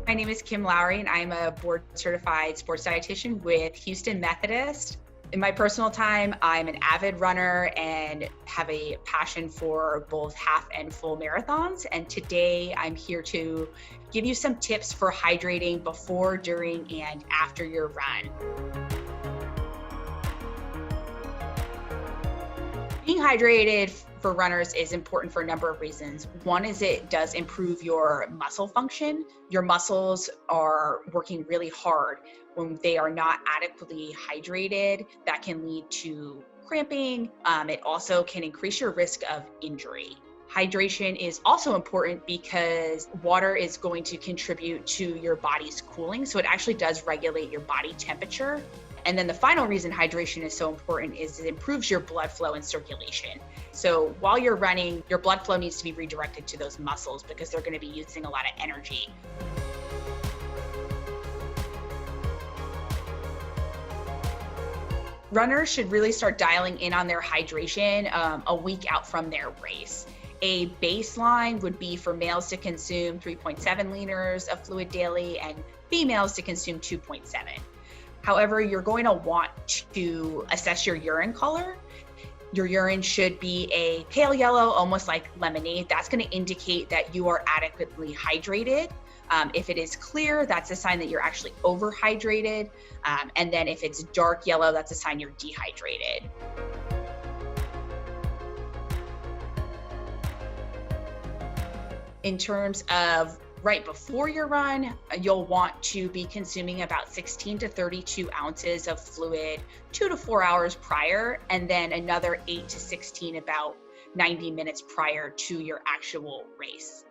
My name is Kim Lowry, and I'm a board certified sports dietitian with Houston Methodist. In my personal time, I'm an avid runner and have a passion for both half and full marathons. And today I'm here to give you some tips for hydrating before, during, and after your run. Being hydrated for runners is important for a number of reasons. One is it does improve your muscle function. Your muscles are working really hard. When they are not adequately hydrated, that can lead to cramping. It also can increase your risk of injury. Hydration is also important because water is going to contribute to your body's cooling. So it actually does regulate your body temperature. And then the final reason hydration is so important is it improves your blood flow and circulation. So while you're running, your blood flow needs to be redirected to those muscles because they're going to be using a lot of energy. Runners should really start dialing in on their hydration a week out from their race. A baseline would be for males to consume 3.7 liters of fluid daily and females to consume 2.7. However, you're going to want to assess your urine color. Your urine should be a pale yellow, almost like lemonade. That's going to indicate that you are adequately hydrated. If it is clear, that's a sign that you're actually overhydrated. And then if it's dark yellow, that's a sign you're dehydrated. In terms of right before your run, you'll want to be consuming about 16 to 32 ounces of fluid 2 to 4 hours prior, and then another 8 to 16 about 90 minutes prior to your actual race.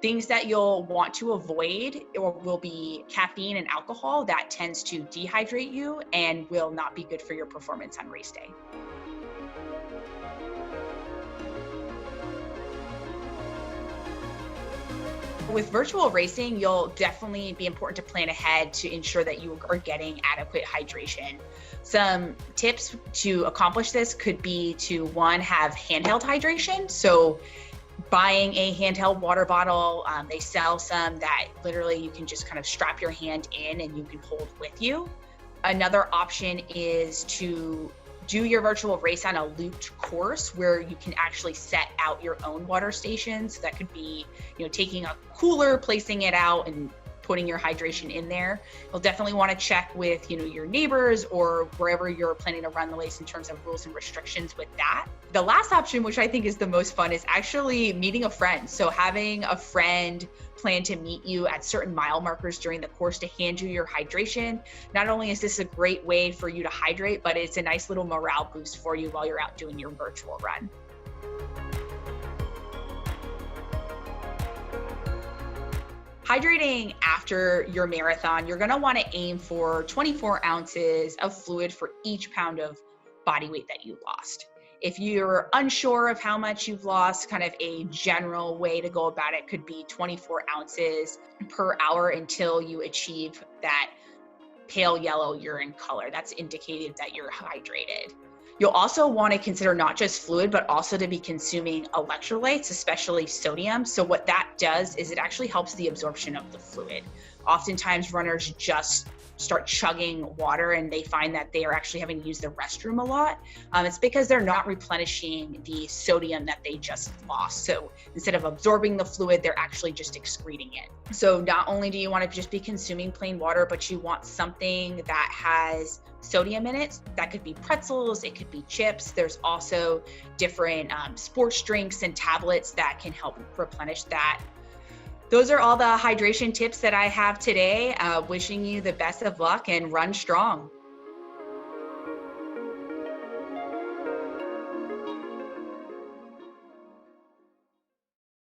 Things that you'll want to avoid will be caffeine and alcohol. That tends to dehydrate you and will not be good for your performance on race day. With virtual racing, you'll definitely be important to plan ahead to ensure that you are getting adequate hydration. Some tips to accomplish this could be to, one, have handheld hydration. So buying a handheld water bottle, they sell some that literally you can just kind of strap your hand in and you can hold with you. Another option is to do your virtual race on a looped course where you can actually set out your own water stations. So that could be, taking a cooler, placing it out and putting your hydration in there. You'll definitely want to check with, your neighbors or wherever you're planning to run the race in terms of rules and restrictions with that. The last option, which I think is the most fun, is actually meeting a friend. So having a friend plan to meet you at certain mile markers during the course to hand you your hydration. Not only is this a great way for you to hydrate, but it's a nice little morale boost for you while you're out doing your virtual run. Hydrating after your marathon, you're going to want to aim for 24 ounces of fluid for each pound of body weight that you lost. If you're unsure of how much you've lost, kind of a general way to go about it could be 24 ounces per hour until you achieve that pale yellow urine color. That's indicated that you're hydrated. You'll also want to consider not just fluid, but also to be consuming electrolytes, especially sodium. So what that does is it actually helps the absorption of the fluid. Oftentimes runners just start chugging water and they find that they are actually having to use the restroom a lot. It's because they're not replenishing the sodium that they just lost. So instead of absorbing the fluid, they're actually just excreting it. So not only do you want to just be consuming plain water, but you want something that has sodium in it. That could be pretzels, it could be chips. There's also different sports drinks and tablets that can help replenish that. Those are all the hydration tips that I have today. Wishing you the best of luck and run strong.